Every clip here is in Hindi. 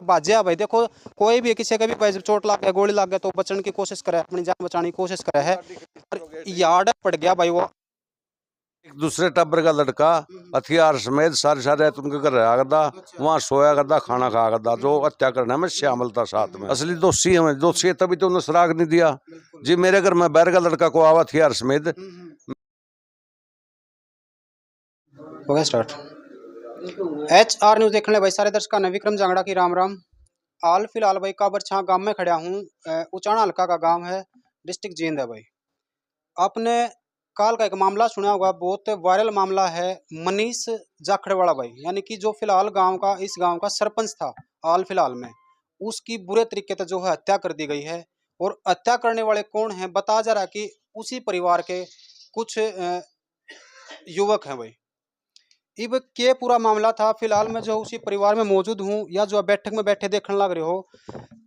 बाजिया भाई देखो, कोई भी किसी का भी भाई चोट लग गया, गोली लग गया तो बचने की कोशिश करे, अपनी जान बचाने की कोशिश करे है। और यार्ड पड़ गया भाई वो। एक दूसरे टब्बर का लड़का हथियार समेत सारे सारे उनके घर रहा करता, वहां सोया करता, खाना खाया करता, जो हत्या करने में शामिल था साथ में। असली दोषी है, दोषी है तभी तो उन्हें सुराग नहीं दिया जी। मेरे घर में बैर का लड़का को आवा हथियार समेत। हो गया स्टार्ट। HR न्यूज देखने भाई सारे दर्शकों ने विक्रम जांगड़ा की राम राम। हाल फिलहाल भाई काबरछा गांव में खड़ा हूँ। उचाना हल्का का गांव है, डिस्ट्रिक्ट जींद है भाई। आपने काल का एक मामला सुना होगा, बहुत वायरल मामला है, मनीष जाखड़वाला भाई, यानी कि जो फिलहाल गांव का, इस गांव का सरपंच था हाल फिलहाल में, उसकी बुरे तरीके से जो है हत्या कर दी गई है। और हत्या करने वाले कौन हैं बताया जा रहा है कि उसी परिवार के कुछ युवक हैं भाई। इब के पूरा मामला था, फिलहाल मैं जो उसी परिवार में मौजूद हूँ, या जो बैठक में बैठे देखने लग रहे हो,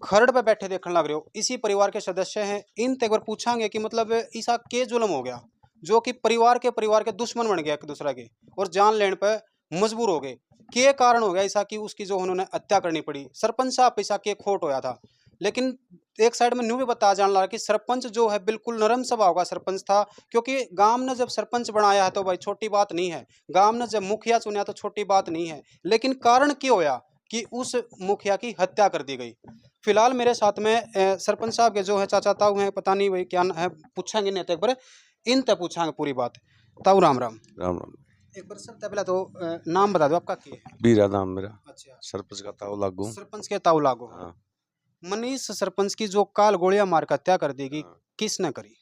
खरड़ पे बैठे देखने लग रहे हो, इसी परिवार के सदस्य हैं। इन एक बार पूछांगे कि मतलब ऐसा के जुल्म हो गया जो कि परिवार के दुश्मन बन गया एक दूसरे के, और जान लेने पे मजबूर हो गए। के कारण हो गया ऐसा कि उसकी जो उन्होंने हत्या करनी पड़ी। सरपंच साहब ऐसा के खोट होया था। लेकिन एक साइड में न्यू भी बताया जाने लगा कि सरपंच जो है बिल्कुल नरम स्वभाव का सरपंच था, क्योंकि गांव ने जब सरपंच बनाया है तो भाई छोटी बात नहीं है, गांव ने जब मुखिया चुना तो छोटी बात नहीं है। लेकिन कारण क्यों होया कि उस मुखिया की हत्या कर दी गई। फिलहाल मेरे साथ में सरपंच साहब के जो है चाचा ताऊ हैं, पता नहीं भाई क्या है, पूछेंगे नहीं तो एक बार इन तक पूछेंगे पूरी बात। ताऊ राम राम। राम राम। एक बार सबसे पहले तो नाम बता दो आपका क्या है। बीरा नाम मेरा। अच्छा, सरपंच का ताऊ लागू। सरपंच के ताऊ लागो। हाँ। मनीष सरपंच की जो काल गोलियां मार कर हत्या कर दी गई, किसने करी।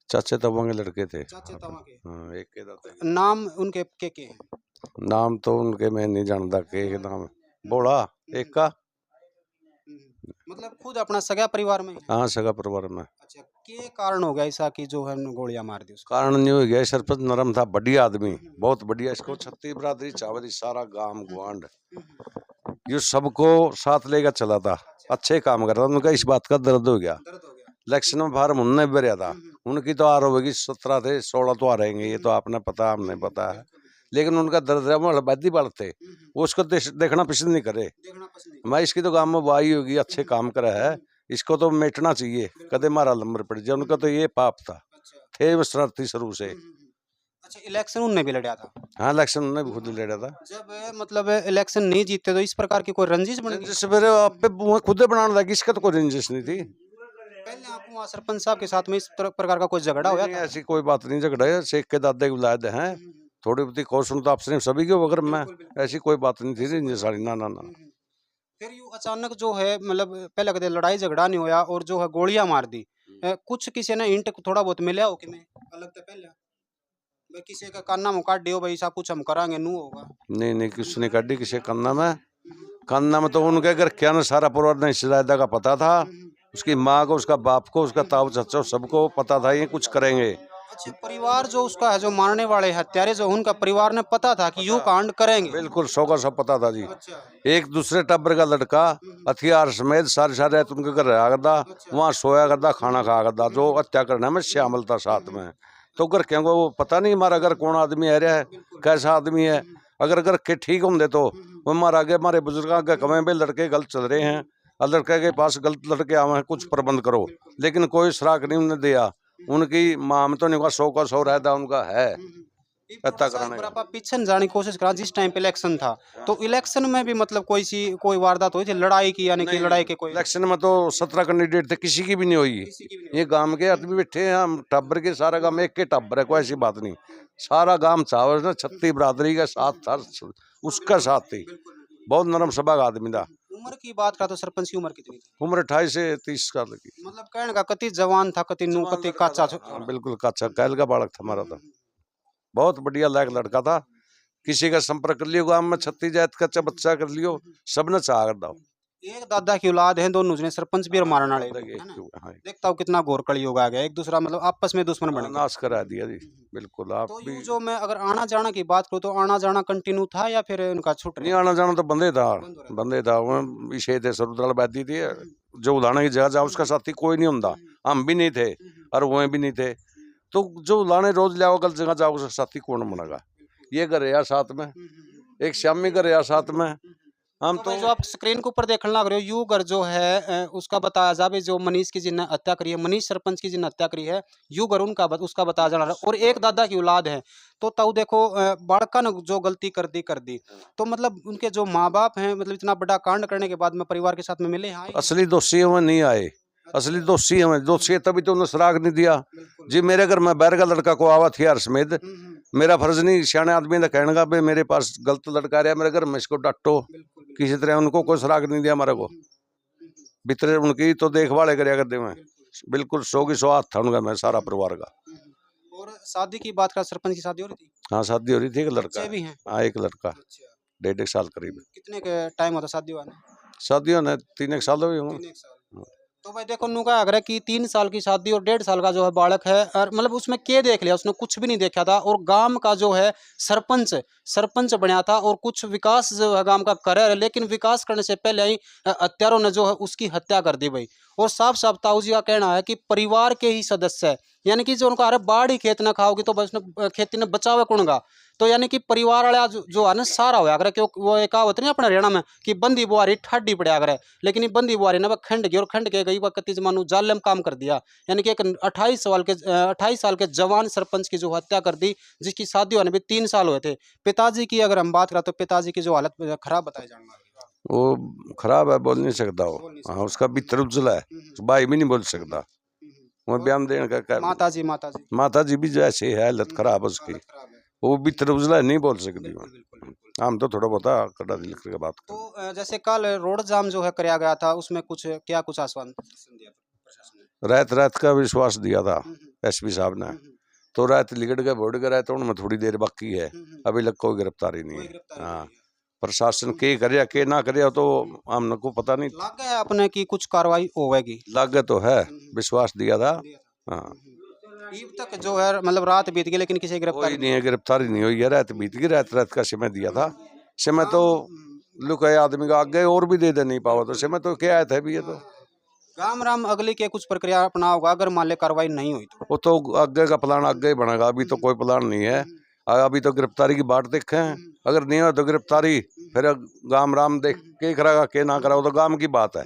चाचे ताऊ के लड़के थे। चाचे ताऊ के। हाँ, एक के दादा। नाम उनके के हैं। नाम तो उनके मैं नहीं जानता के नाम। बोला एक का। मतलब खुद अपना सगा परिवार में ही है? हाँ, सगा परिवार में। अच्छा, के कारण हो गया ऐसा कि जो है गोलियां मार दी उसको। कारण नहीं हो गया, सरपंच नरम था, बढ़िया आदमी, बहुत बढ़िया। इसको छत्ती बरादरी चावरी सारा गांव गुआंड ये सबको साथ लेकर चला था, अच्छे काम कर रहा था। उनका इस बात का दर्द हो गया। दर्द हो गया। इलेक्शन में फार्म उनने भरा था, उनकी तो आर होगी 17 थे, 16 तो आ रहेंगे, ये तो आपने पता, हमने पता है। लेकिन उनका दर्द है, वो बैदी बाल थे, वो उसको देखना पसंद नहीं करे। देखना पसंद नहीं। मैं इसकी तो गांव में वाई होगी, अच्छे काम करा है, इसको तो मिटना चाहिए, कदे मारा लंबर पड़ जाए। उनका तो ये पाप था, अच्छा। थे वो शरारती शुरू से। अच्छा, इलेक्शन उनने भी लड़ा था। हाँ, इलेक्शन उन्होंने भी खुद ही लड़ा था। जब मतलब इलेक्शन नहीं जीतते तो इस प्रकार की कोई रंजिश बन गई। रंजिश मेरे आप पे वो खुद ही बनाने लगी, इसका तो कोई रंजिश नहीं थी। पहले आप वहाँ सरपंच साहब के साथ में इस प्रकार का कोई झगड़ा हुआ नहीं, था। ऐसी कोई बात नहीं, झगड़ा है, शेख के दादे की औलाद हैं, थोड़ी बहुत कौशल तो आपसे सभी के अगर मैं, ऐसी कोई बात नहीं थी रंजिश वाली, ना ना ना। फिर यूं अचानक जो है मतलब पहले कदे लड़ाई झगड़ा नहीं होया और जो है गोलियां मार दी। कुछ किसी ने इंट थोड़ा बहुत मिला हो कि मैं अलग तो पहले भाई किसी का कान्ना मुँह काट दियो भाई सब कुछ हम करांगे नू होगा। नहीं नहीं, किसी ने काटी किसी कन्ना में तो उनके घर क्या ना सारा परिवार ने हिस्सेदारी का पता था, उसकी माँ को, उसका बाप को, उसका ताऊ चाचा सबको पता था ये कुछ करेंगे। अच्छा, परिवार जो उसका है, जो मारने वाले हत्यारे जो उनका परिवार ने पता था कि यूं कांड करेंगे। बिल्कुल 100 का 100 पता था जी। अच्छा। एक दूसरे टब्बर का लड़का हथियार समेत सारे सारे उनके घर रहा करता, वहां सोया करता, खाना खाया करता, जो हत्या करने में शामिल था साथ में। तो घर क्या वो पता नहीं हमारा घर कौन आदमी है रहा है, कैसा आदमी है। अगर घर के ठीक होंगे तो वो हमारे आगे, हमारे बुजुर्ग आगे कमें भी लड़के गलत चल रहे हैं, और लड़के के पास गलत लड़के आवे हैं, कुछ प्रबंध करो। लेकिन कोई सुराग नहीं उन्हें दिया। उनकी माँ में तो नहीं हुआ, 100 का 100 रहता उनका है हत्या कराने का। आप पीछे न जाने की कोशिश करा, जिस टाइम पे इलेक्शन था तो इलेक्शन में भी मतलब कोई वारदात हुई थी लड़ाई की, यानी कि लड़ाई के कोई। इलेक्शन में तो 17 कैंडिडेट थे, किसी की भी नहीं हुई। ये गांव के आदमी बैठे हैं, हम टब्बर के, सारा गांव एक के टब्बर है, कोई ऐसी बात नहीं। सारा गांव चावल ना छत्ती बरादरी का साथ था, उसका साथ थी, बहुत नरम सभा का आदमी था। उम्र की बात करा तो सरपंच की उम्र कितनी थी। उम्र 28 से 30 साल की। मतलब कहने का कति जवान था, कति नू, कति काचा। हाँ, बिल्कुल काचा कैल का बालक था हमारा, तो बहुत बढ़िया लायक लड़का था। किसी का संपर्क कर लियो गांव में, छत्ती जात का बच्चा कर लियो, सबने चाह कर दो। एक दादा की औलाद है, दोनों ने सरपंच भी और मारने वाले भी, है ना। हाँ, देखता हूँ कितना घोर कलयुग आ गया, एक दूसरा मतलब आपस में दुश्मन बन गए। नाश करा दिया जी, बिल्कुल। आप तो भी यूं जो मैं अगर आना जाना की बात करूँ तो आना जाना कंटिन्यू था या फिर उनका छूट नहीं, रहा। आना जाना तो बंदे था, बंद हो रहा बंदे था। वो विषय थे, सरुद्राल बैदी थी, जो उलाने की जगह जाओ उसका साथी कोई नहीं होता, हम भी नहीं थे और वो भी नहीं थे। तो जो उलाने रोज लाओ गलत जगह जाओ, उसका साथी कौन बनेगा। ये घर रहा साथ में, एक श्यामी घर रहा साथ में, हम तो तो भाई जो आप स्क्रीन के ऊपर देखने लग रहे हो यू घर जो है उसका बताया जावे जो मनीष की जिन्हें हत्या करी है, मनीष सरपंच की जिन्हें हत्या करी है, यू घर उनका उसका बताया जा रहा है और एक दादा की औलाद है। तो ताऊ देखो बाड़का ने जो गलती कर दी तो मतलब उनके जो माँ बाप हैं मतलब इतना बड़ा कांड करने के बाद में परिवार के साथ में मिले हाँ असली दोषी हमें नहीं आए, असली दोषी हमें दोषी है तभी तो उन्हें सुराग नहीं दिया। जी मेरे घर में बैर का लड़का को आवा हथियार समेत, मेरा फर्ज नहीं सियाने आदमी का कहने का भाई मेरे पास गलत लड़का रहा मेरे घर में इसको डांटो, किसी तरह उनको कोई सुराग नहीं दिया हमारे को। भीतर उनकी तो देखभाल करिया करते मैं, बिल्कुल 100 की 100 हाथ था उनका, मैं सारा परिवार का। और शादी की बात कर, सरपंच की शादी हो रही थी, हाँ शादी हो रही थी, एक लड़का बच्चे भी हैं। हाँ एक लड़का अच्छा 1.5 साल करीब। कितने के टाइम होता शादी हुआ शादियों ने 3 साल हुए होंगे। 3 साल। तो भाई देखो नु का अगर है कि 3 साल की शादी और 1.5 साल का जो है बालक है और मतलब उसमें क्या देख लिया उसने, कुछ भी नहीं देखा था और गांव का जो है सरपंच सरपंच बनया था और कुछ विकास जो है गांव का करे है, लेकिन विकास करने से पहले ही हत्यारों ने जो है उसकी हत्या कर दी भाई। और साफ साफ ताऊ जी का कहना है कि परिवार के ही सदस्य है, यानी कि जो उनको अरे बाढ़ ही खेत ना खाओगी तो बस खेती ने बचावे कौनगा। तो यानी कि परिवार वाला जो है ना सारा होया करे, क्यों वो एक कहावत नहीं अपने हरियाणा में कि बंदी बुआरी ठाडी पड़ा करे, लेकिन ये बंदी बुआरी ना वह खंड गई और खंड के गई वह कत्ती जमानू जाल में काम कर दिया। यानी कि एक 28 साल के जवान सरपंच की जो हत्या कर दी, जिसकी शादी होने में 3 साल हुए थे। पिताजी की अगर हम बात करें तो पिताजी की जो हालत खराब बताई जाने वाली वो खराब है, बोल नहीं सकता वो। बोल नहीं हाँ उसका भीतर उजला है, भाई भी नहीं बोल सकता। वो बयान देने का क्या, माता जी माता जी भी जैसे है हालत खराब है उसकी, खराब है। वो भीतर उजला है, नहीं बोल सकती वो। बिल्कुल बिल्कुल बिल्कुल। हम तो थोड़ा बहुत कड़ा दिल करके बात तो कर। जैसे कल रोड जाम जो है कराया गया था उसमें कुछ क्या कुछ आश्वासन दिया प्रशासन ने? रात रात का विश्वास दिया था हम्म, एसपी साहब ने, हम्म, तो रात लिगड़ के बोर्ड गया तो उनमें थोड़ी देर बाकी है, हम्म, अभी लग कोई गिरफ्तारी नहीं कोई है। गिरफ्तारी हाँ नहीं है। प्रशासन के करे के ना करे तो हमने को पता नहीं, लग गया है अपने की कुछ कार्रवाई होगी। लागे तो है, विश्वास दिया था। दिया था। हाँ ईब तक जो है मतलब रात बीत गई लेकिन किसी की गिरफ्तारी कोई नहीं है, गिरफ्तारी नहीं हुई है, रात बीत गई, रात रात का समय दिया था। समय तो लुकाए आदमी का आगे और भी दे नहीं पावा, तो समय तो क्या आया था अभी ये तो। राम राम अगली के कुछ प्रक्रिया अपना होगा अगर मान ले कार्रवाई नहीं हुई तो। वो तो आगे का प्लान आगे ही बनेगा, अभी तो कोई प्लान नहीं है। अभी तो गिरफ्तारी की बाट देखे हैं, अगर नहीं हो तो गिरफ्तारी, फिर गाम राम देख के करागा के ना करा, वो तो गांव की बात है।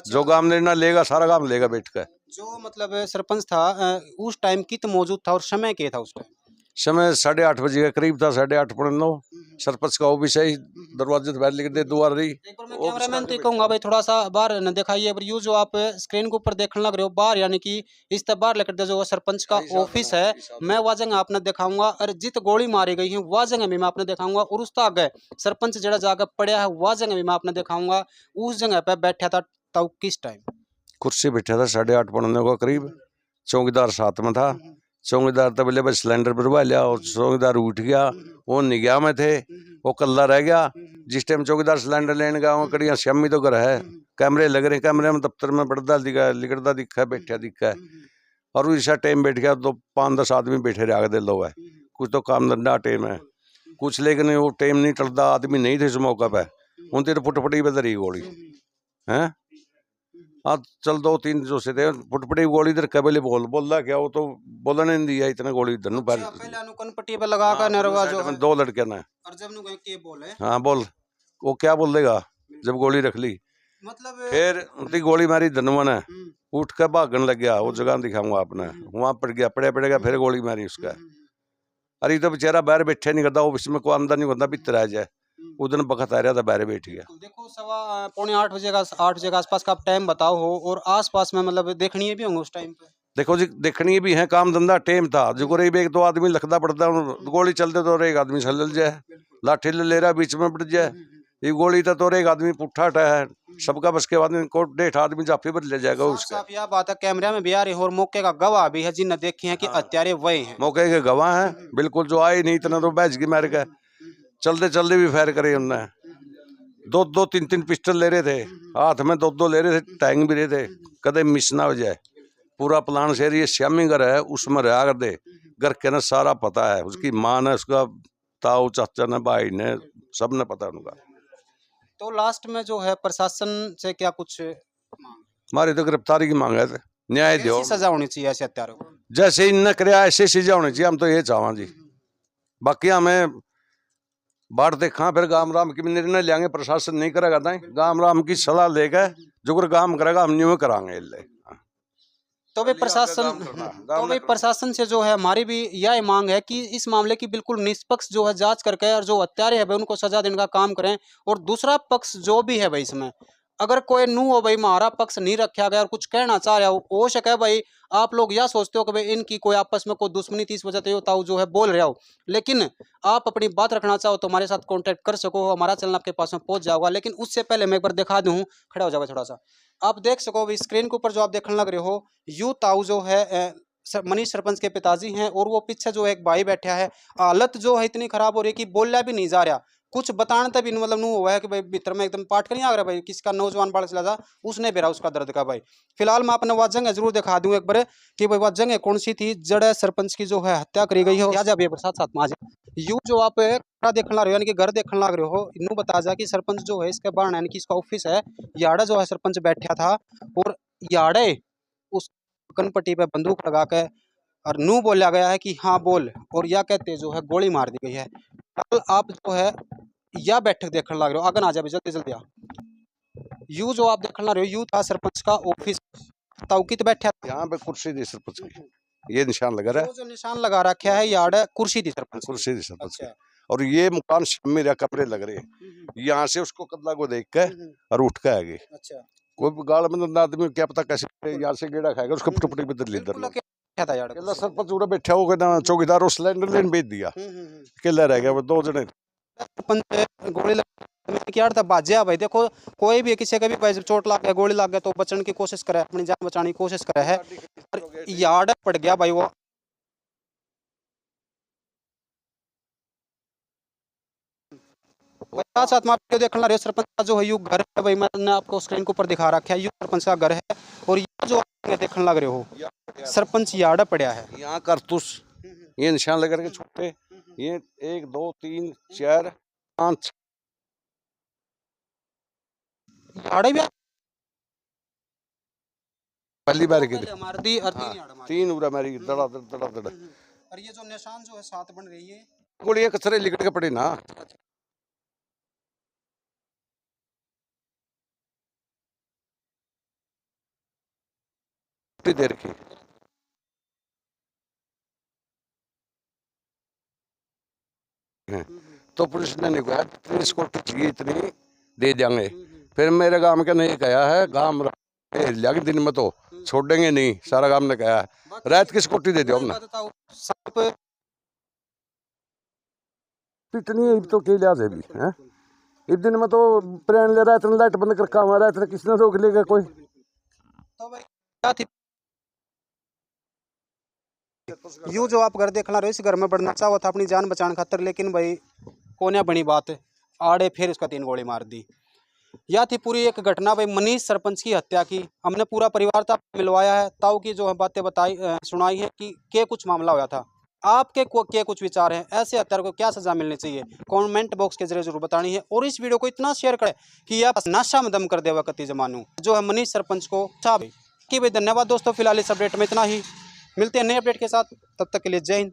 जो गांव निर्णय लेगा सारा गांव लेगा बैठ कर। जो मतलब सरपंच था उस टाइम कित मौजूद था और समय क्या था उस टाइम? समय 8:30 बजे के करीब था, 8:30-9:15। सरपंच का ऑफिस है, दरवाजे से बाहर लिख दे दुआर रही। एक बार मैं कैमरामैन से कहूंगा भाई थोड़ा सा बाहर न दिखाइए, पर यू जो आप स्क्रीन के ऊपर देखने लग रहे हो बाहर, यानी कि इस तरह बाहर लेकर जो सरपंच का ऑफिस है, मैं वह जगह आपने दिखाऊंगा और जित गोली मारी गई है वह जगह भी मैं आपने दिखाऊंगा और उस तक आगे सरपंच जड़ा जाकर पड़ा है वह जगह भी मैं आपने दिखाऊंगा। उस जगह पे बैठा था तब किस टाइम? कुर्सी बैठा था 8:30-9 के करीब, चौकीदार साथ में था। चौकीदार तब ले बस सिलेंडर भरवा लिया और चौकीदार उठ गया, वो निगाह में थे, वो कल्ला रह गया। जिस टाइम चौकीदार सिलेंडर लेने गया वहाँ कड़िया श्यामी तो घर है, कैमरे लग रहे, कैमरे में दफ्तर में पड़ता दिखा, लिगड़ता दिखा है, बैठा दिखा है। और उसी टाइम बैठ गया तो 5-10 आदमी बैठे रहे दे लो है, कुछ तो काम धंधा टाइम है कुछ, लेकिन वो टाइम नहीं टलता, आदमी नहीं थे इस मौका पे, उन तेरे फुटफटी पे धरी गोली है। हाँ चल 2-3 जो से थे फुटपटी गोली इधर कबले बोल रहा क्या, वो तो बोलने नहीं दिया, इतने गोली धनु पैर। पहले अनुकन पट्टी पे लगा कर नरवा जो है 2 लड़के ने। और जब नु के बोले हाँ बोल, वो क्या बोल देगा जब गोली रख ली, मतलब फिर उनकी गोली मारी धनुआ ने, उठ कर भागने लग गया, वो जगह दिखाऊंगा आपने, वहां पड़ गया, पड़ेगा फिर गोली मारी उसका। अरे तो बेचारा बाहर बैठे नहीं करता, ऑफिस में कोई अंदर नहीं करता, भीतर आ जाए, उधर बखत आ रहा था बाहर बैठ गया। देखो 7:45 8 बजे का आसपास का आप टाइम बताओ हो और आसपास में मतलब देखनी भी होंगे उस टाइम पे। देखो जी देखनी भी है, काम धंधा टाइम था, जो को एक 2 आदमी लखदा पड़ता, गोली चलते तो एक आदमी चल जाए, लाठी ले रहा बीच में पड़ जाए, ये गोली तो एक आदमी पुट्ठा हटा है, सबका बस के बाद को 1.5 आदमी जाफे पर ले जाएगा उसका। साफ यह बात है कैमरा में भी आ रही है और मौके का गवाह भी है जिन्हें देखे हैं कि हत्यारे वही हैं। मौके के गवाह हैं बिल्कुल, जो आए नहीं इतना तो बैच की मार के चलते चलते भी फायर करे उनने, 2-2 3-3 पिस्टल ले रहे थे, हाथ में 2-2 ले रहे थे, टैंक भी रहे थे, कदे मिस ना हो जाए। पूरा प्लान से ये श्यामी घर है उसमें रहा कर दे, घर के ना सारा पता है, उसकी माँ ने, उसका ताऊ चाचा ने, भाई ने, सब ने पता उनका। तो लास्ट में जो है प्रशासन से क्या कुछ हमारी तो गिरफ्तारी की मांग है, न्याय दो, कैसी सजा होनी चाहिए ऐसे हत्यारों को? जैसे इन करे ऐसे सजा होनी चाहिए, हम तो ये चाहवा जी। बाकी हमें बाट देखा फिर गाम राम की भी निर्णय लेंगे, प्रशासन नहीं करेगा नहीं, गाम राम की सलाह लेकर जो काम करेगा हम न्यू करांगे। तो भाई प्रशासन तो भाई प्रशासन से जो है हमारी भी यह मांग है कि इस मामले की बिल्कुल निष्पक्ष जो है जांच करके और जो हत्यारे है भाई उनको सजा देने का काम करें। और दूसरा पक्ष जो भी है भाई इसमें अगर कोई नू हो भाई हमारा पक्ष नहीं रखा गया और कुछ कहना चाह रहा हो सके भाई आप लोग यह सोचते हो कि भाई इनकी कोई आपस में कोई दुश्मनी थी इस वजह से होता हो जो है बोल रहे हो, लेकिन आप अपनी बात रखना चाहो तो हमारे साथ कांटेक्ट कर सको, हमारा चैनल आपके पास में पहुंच जाएगा। लेकिन उससे पहले मैं एक बार दिखा दूं, खड़ा हो जाओगे थोड़ा सा, आप देख सको स्क्रीन के ऊपर जो आप देखने लग रहे हो यू ताऊ जो है मनीष सरपंच के पिताजी हैं और वो पीछे जो है एक भाई बैठा है। हालत जो है इतनी खराब हो रही है कि बोलना भी नहीं जा रहा, कुछ बताने तक भी मतलब नू हुआ है कि भाई भीतर में एकदम पाट कर नहीं आ रहा भाई किसका नौजवान बालक चला जा उसने बेरा उसका दर्द का भाई। फिलहाल मैं अपने वह जगह जरूर दिखा दूं एक बार कि भाई वह जगह कौन सी थी जड़ सरपंच की जो है हत्या करी गई है। आ जा साथ साथ में आ जा, यू जो आप देखने लग रहे हो यानी कि घर देखने लग रहे हो, इनू बता जा कि सरपंच जो है इसके बाहर यानी कि इसका ऑफिस है, याड़ा जो है सरपंच बैठा था और याड़े उस कनपट्टी पे बंदूक लगा के और नू बोला गया है कि हाँ बोल, और यह कहते जो है गोली मार दी गई है। कल आप जो है यह बैठक देखने लग रहे हो, आगे आ जाए जल्दी जल्दी आ। यू जो आप देखने लग रहे हो यू था सरपंच का ऑफिस, ताउकित बैठा यहाँ पे कुर्सी थी सरपंच की, ये निशान लगा रहा है, जो निशान लगा रखा है यार कुर्सी थी सरपंच कुर्सी थी सरपंच की। अच्छा। और ये मकान मेरा कपड़े लग रहे हैं, यहाँ से उसको कदला को देख के और उठ के आएगी। अच्छा। कोई गाल में आदमी क्या पता कैसे यहाँ से गेड़ा खाएगा उसको पटपटी बदल ली इधर क्या था यार सरपंच पूरा बैठा होगा ना, चौकीदार उस सिलेंडर लेन भेज दिया, अकेला रह गया वो दो जने। सरपंच गोली क्या था बाजिया भाई, देखो कोई भी किसी का भी भाई चोट लग गया गोली लग गया तो बचने की कोशिश करे, अपनी जान बचाने की कोशिश करे है, यार्ड पड़ गया भाई वो। साथ साथ में आपको देखना रहे सरपंच का जो है यू घर है भाई, मैंने आपको स्क्रीन के ऊपर दिखा रखा है, यू सरपंच का घर है और ये जो देखने लग रहे हो सरपंच यार्ड पड़ा है, यहाँ कारतूस ये निशान लगा के छोटे, ये 1 2 3 4 5 यार्ड भी पहली बार की मार दी और तीन उरा मारी दड़ा दड़ा दड़ा। और ये जो निशान जो है साथ बन रही है गोलियां कचरे लिकट के पड़े ना, दे रखी तो पुलिस ने नहीं कहा पुलिस को इतनी दे देंगे, फिर मेरे गांव के नहीं कहा है गांव लग दिन में तो छोड़ेंगे नहीं, सारा गांव ने कहा है रात किस कोठी दे दो हमने इतनी तो के लिहाज है भी है, इस दिन में तो प्रेरण ले रहा है लाइट बंद कर काम आ रहा है किसने रोक लेगा कोई। तो भाई क्या थी यू जो आप घर देखना रहे इस घर में बढ़ना चाहा था अपनी जान बचाने खातर, लेकिन भाई कोने बनी बात आड़े फिर उसका 3 गोली मार दी। यह थी पूरी एक घटना भाई मनीष सरपंच की हत्या की, हमने पूरा परिवार तक मिलवाया है, ताऊ की जो है बातें बताई सुनाई है कि क्या कुछ मामला हुआ था। आपके क्या कुछ विचार हैं, ऐसे हत्यारे को क्या सजा मिलनी चाहिए कमेंट बॉक्स के जरिए जरूर बतानी है। और इस वीडियो को इतना शेयर करें कि यह नशा में दम कर देवा कति जमानू जो है मनीष सरपंच को कि भाई धन्यवाद दोस्तों, फिलहाल इस अपडेट में इतना ही, मिलते हैं नए अपडेट के साथ, तब तक के लिए जय हिंद।